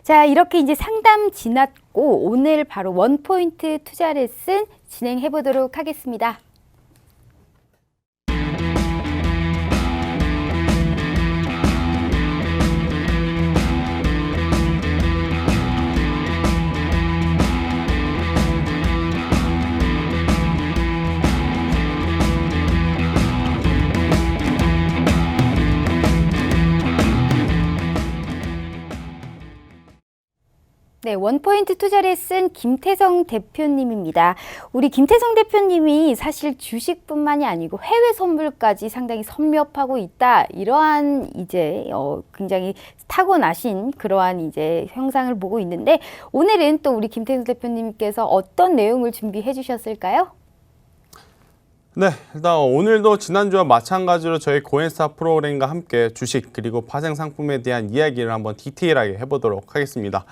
자, 이렇게 이제 상담 지났고 오늘 바로 원포인트 투자 레슨 진행해 보도록 하겠습니다. 네, 원포인트 투자 레슨 김태성 대표님입니다. 우리 김태성 대표님이 사실 주식뿐만이 아니고 해외 선물까지 상당히 섭렵하고 있다. 이러한 이제 굉장히 타고나신 그러한 이제 형상을 보고 있는데 오늘은 또 우리 김태성 대표님께서 어떤 내용을 준비해 주셨을까요? 네, 일단 오늘도 지난주와 마찬가지로 저희 고엔스타 프로그램과 함께 주식 그리고 파생 상품에 대한 이야기를 한번 디테일하게 해보도록 하겠습니다.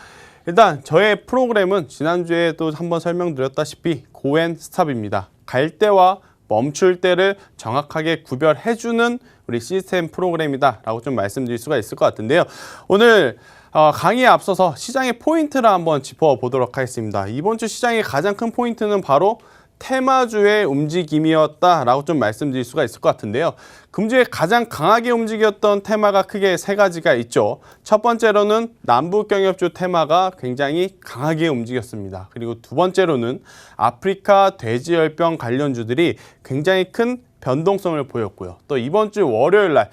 일단 저의 프로그램은 지난주에도 한번 설명드렸다시피 고엔스탑입니다. 갈 때와 멈출 때를 정확하게 구별해주는 우리 시스템 프로그램이다 라고 좀 말씀드릴 수가 있을 것 같은데요. 오늘 강의에 앞서서 시장의 포인트를 한번 짚어보도록 하겠습니다. 이번 주 시장의 가장 큰 포인트는 바로 테마주의 움직임이었다라고 좀 말씀드릴 수가 있을 것 같은데요. 금주에 가장 강하게 움직였던 테마가 크게 세 가지가 있죠. 첫 번째로는 남북경협주 테마가 굉장히 강하게 움직였습니다. 그리고 두 번째로는 아프리카 돼지열병 관련주들이 굉장히 큰 변동성을 보였고요. 또 이번 주 월요일 날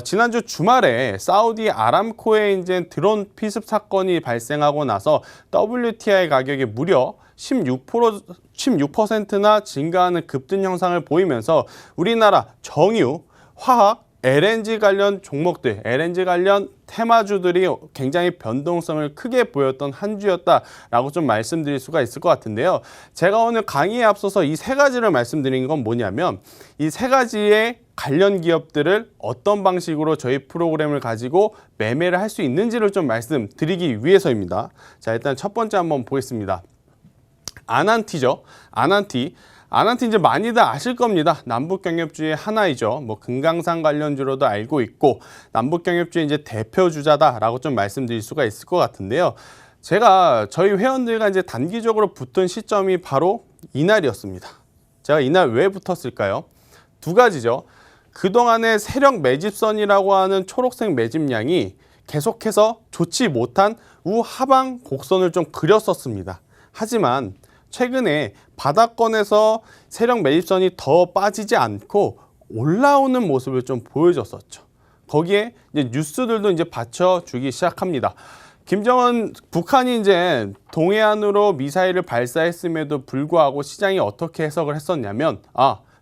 지난주 주말에 사우디 아람코의 이제 드론 피습 사건이 발생하고 나서 WTI 가격이 무려 16%나 증가하는 급등 형상을 보이면서 우리나라 정유, 화학, LNG 관련 종목들, LNG 관련 테마주들이 굉장히 변동성을 크게 보였던 한 주였다라고 좀 말씀드릴 수가 있을 것 같은데요. 제가 오늘 강의에 앞서서 이 세 가지를 말씀드린 건 뭐냐면 이 세 가지의 관련 기업들을 어떤 방식으로 저희 프로그램을 가지고 매매를 할 수 있는지를 좀 말씀드리기 위해서입니다. 자, 일단 첫 번째 한번 보겠습니다. 아난티죠. 아난티 이제 많이들 아실 겁니다. 남북경협주의 하나이죠. 뭐 금강산 관련주로도 알고 있고 남북경협주의 이제 대표 주자다라고 좀 말씀드릴 수가 있을 것 같은데요. 제가 저희 회원들과 이제 단기적으로 붙은 시점이 바로 이날이었습니다. 제가 이날 왜 붙었을까요? 두 가지죠. 그동안의 세력 매집선이라고 하는 초록색 매집량이 계속해서 좋지 못한 우하방 곡선을 좀 그렸었습니다. 하지만 최근에 바닥권에서 세력 매집선이 더 빠지지 않고 올라오는 모습을 좀 보여줬었죠. 거기에 이제 뉴스들도 이제 받쳐주기 시작합니다. 김정은 북한이 이제 동해안으로 미사일을 발사했음에도 불구하고 시장이 어떻게 해석을 했었냐면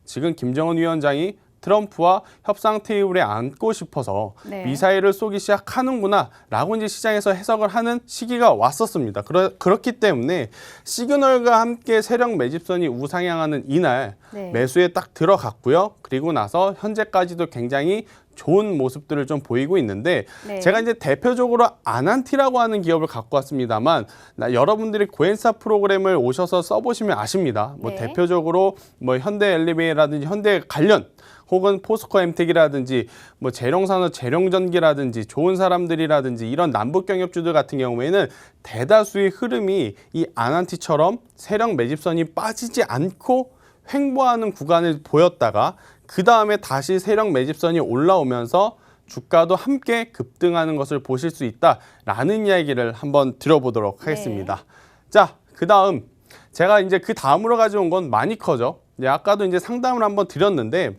지금 김정은 위원장이 트럼프와 협상 테이블에 앉고 싶어서 미사일을 쏘기 시작하는구나 라고 이제 시장에서 해석을 하는 시기가 왔었습니다. 그렇기 때문에 시그널과 함께 세력 매집선이 우상향하는 이날 매수에 딱 들어갔고요. 그리고 나서 현재까지도 굉장히 좋은 모습들을 좀 보이고 있는데 제가 이제 대표적으로 아난티라고 하는 기업을 갖고 왔습니다만 여러분들이 고엔사 프로그램을 오셔서 써보시면 아십니다. 뭐 대표적으로 뭐 현대 엘리베이라든지 현대 관련 혹은 포스코 엠텍이라든지 뭐 재룡산업 재룡전기라든지 좋은 사람들이라든지 이런 남북경협주들 같은 경우에는 대다수의 흐름이 이 아난티처럼 세력 매집선이 빠지지 않고 횡보하는 구간을 보였다가 그 다음에 다시 세력 매집선이 올라오면서 주가도 함께 급등하는 것을 보실 수 있다라는 이야기를 한번 들어보도록 하겠습니다. 자, 그 다음 제가 이제 그 다음으로 가져온 건 마니커죠. 아까도 이제 상담을 한번 드렸는데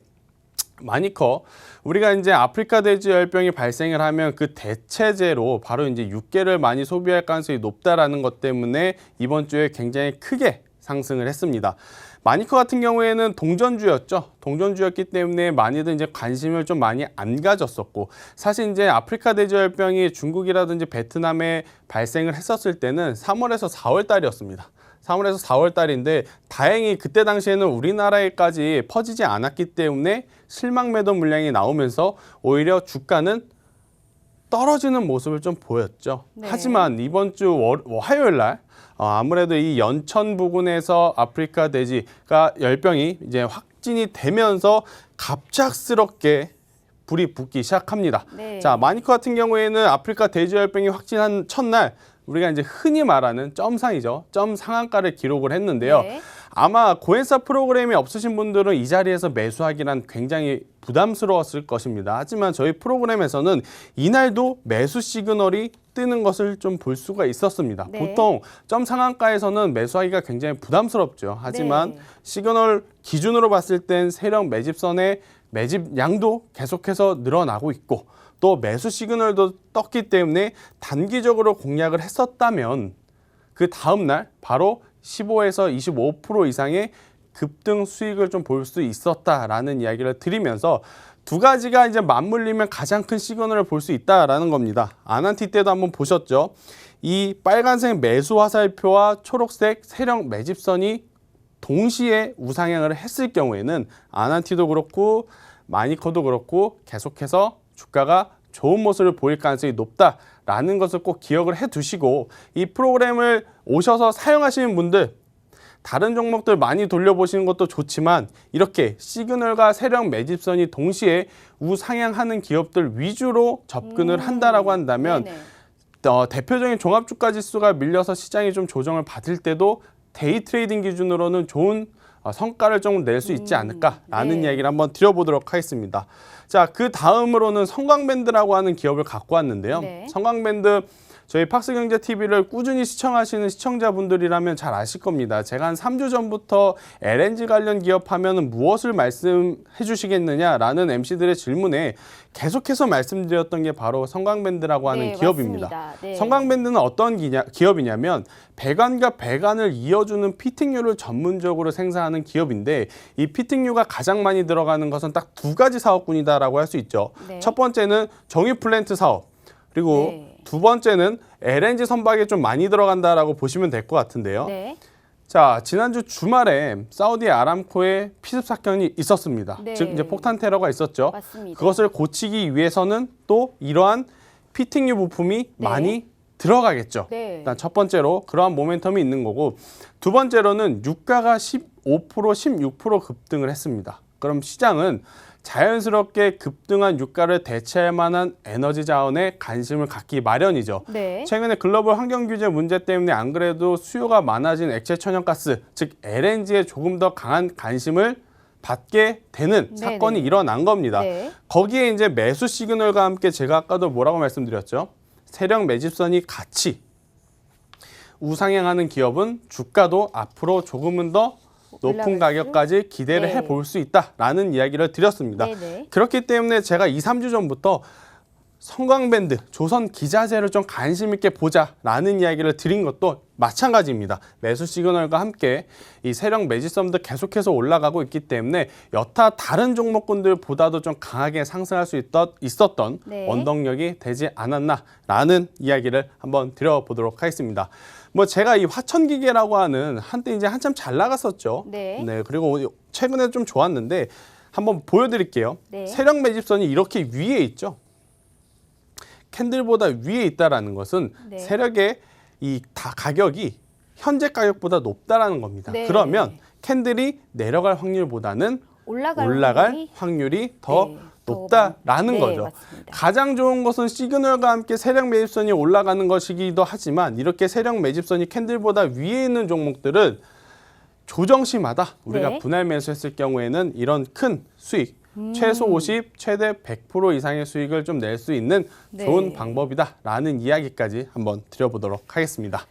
마니커 우리가 이제 아프리카 돼지 열병이 발생을 하면 그 대체제로 바로 이제 육개를 많이 소비할 가능성이 높다라는 것 때문에 이번 주에 굉장히 크게 상승을 했습니다. 마니커 같은 경우에는 동전주였죠. 동전주였기 때문에 많이들 이제 관심을 좀 많이 안 가졌었고 사실 이제 아프리카 돼지열병이 중국이라든지 베트남에 발생을 했었을 때는 3월에서 4월 달이었습니다. 3월에서 4월 달인데 다행히 그때 당시에는 우리나라에까지 퍼지지 않았기 때문에 실망 매도 물량이 나오면서 오히려 주가는 떨어지는 모습을 좀 보였죠. 하지만 이번 주 화요일 날 아무래도 이 연천 부근에서 아프리카 돼지가 열병이 이제 확진이 되면서 갑작스럽게 불이 붙기 시작합니다. 네. 자, 마니커 같은 경우에는 아프리카 돼지열병이 확진한 첫날 우리가 이제 흔히 말하는 점상이죠. 점 상한가를 기록을 했는데요. 네. 아마 고엔사 프로그램이 없으신 분들은 이 자리에서 매수하기란 굉장히 부담스러웠을 것입니다. 하지만 저희 프로그램에서는 이날도 매수 시그널이 뜨는 것을 좀 볼 수가 있었습니다. 네. 보통 점 상한가에서는 매수하기가 굉장히 부담스럽죠. 하지만 네. 시그널 기준으로 봤을 땐 세력 매집선의 매집 양도 계속해서 늘어나고 있고 또 매수 시그널도 떴기 때문에 단기적으로 공략을 했었다면 그 다음 날 바로 15에서 25% 이상의 급등 수익을 좀 볼 수 있었다라는 이야기를 드리면서 두 가지가 이제 맞물리면 가장 큰 시그널을 볼 수 있다라는 겁니다. 아난티 때도 한번 보셨죠? 이 빨간색 매수 화살표와 초록색 세력 매집선이 동시에 우상향을 했을 경우에는 아난티도 그렇고 마니커도 그렇고 계속해서 주가가 좋은 모습을 보일 가능성이 높다라는 것을 꼭 기억을 해 두시고 이 프로그램을 오셔서 사용하시는 분들 다른 종목들 많이 돌려보시는 것도 좋지만 이렇게 시그널과 세력 매집선이 동시에 우상향하는 기업들 위주로 접근을 한다라고 한다면 네네. 대표적인 종합주가 지수가 밀려서 시장이 좀 조정을 받을 때도 데이 트레이딩 기준으로는 좋은 성과를 좀 낼 수 있지 않을까라는 네. 이야기를 한번 드려보도록 하겠습니다. 자, 그 다음으로는 성광밴드라고 하는 기업을 갖고 왔는데요. 네. 성광밴드 저희 팍스경제TV를 꾸준히 시청하시는 시청자분들이라면 잘 아실 겁니다. 제가 한 3주 전부터 LNG 관련 기업 하면은 무엇을 말씀해 주시겠느냐라는 MC들의 질문에 계속해서 말씀드렸던 게 바로 성광밴드라고 하는 네, 기업입니다. 맞습니다. 네. 성광밴드는 어떤 기업이냐면 배관과 배관을 이어주는 피팅류를 전문적으로 생산하는 기업인데 이 피팅류가 가장 많이 들어가는 것은 딱 두 가지 사업군이다라고 할 수 있죠. 네. 첫 번째는 정유 플랜트 사업. 그리고 네. 두 번째는 LNG 선박에 좀 많이 들어간다라고 보시면 될 것 같은데요. 네. 자, 지난주 주말에 사우디 아람코의 피습 사건이 있었습니다. 네. 즉 이제 폭탄 테러가 있었죠. 맞습니다. 그것을 고치기 위해서는 또 이러한 피팅류 부품이 많이 들어가겠죠. 네. 일단 첫 번째로 그러한 모멘텀이 있는 거고 두 번째로는 유가가 15%, 16% 급등을 했습니다. 그럼 시장은 자연스럽게 급등한 유가를 대체할 만한 에너지 자원에 관심을 갖기 마련이죠. 네. 최근에 글로벌 환경 규제 문제 때문에 안 그래도 수요가 많아진 액체 천연가스, 즉 LNG에 조금 더 강한 관심을 받게 되는 네네. 사건이 일어난 겁니다. 네. 거기에 이제 매수 시그널과 함께 제가 아까도 뭐라고 말씀드렸죠? 세력 매집선이 같이 우상향하는 기업은 주가도 앞으로 조금은 더 높은 올라갈 가격까지 기대를 네. 해볼 수 있다라는 이야기를 드렸습니다. 네네. 그렇기 때문에 제가 2, 3주 전부터 성광밴드, 조선 기자재를 좀 관심 있게 보자라는 이야기를 드린 것도 마찬가지입니다. 매수 시그널과 함께 이 세력 매집선도 계속해서 올라가고 있기 때문에 여타 다른 종목군들보다도 좀 강하게 상승할 수 있었던 네. 원동력이 되지 않았나라는 이야기를 한번 드려보도록 하겠습니다. 뭐 제가 이 화천기계라고 하는 한때 이제 한참 잘 나갔었죠. 네. 그리고 최근에 좀 좋았는데 한번 보여드릴게요. 네. 세력 매집선이 이렇게 위에 있죠. 캔들보다 위에 있다라는 것은 네. 세력의 이 다 가격이 현재 가격보다 높다라는 겁니다. 네. 그러면 캔들이 내려갈 확률보다는 올라갈 확률이 더 네, 높다라는 네, 거죠. 맞습니다. 가장 좋은 것은 시그널과 함께 세력 매집선이 올라가는 것이기도 하지만 이렇게 세력 매집선이 캔들보다 위에 있는 종목들은 조정 시마다 우리가 네. 분할 매수했을 경우에는 이런 큰 수익 최소 50, 최대 100% 이상의 수익을 좀 낼 수 있는 네. 좋은 방법이다라는 이야기까지 한번 드려보도록 하겠습니다.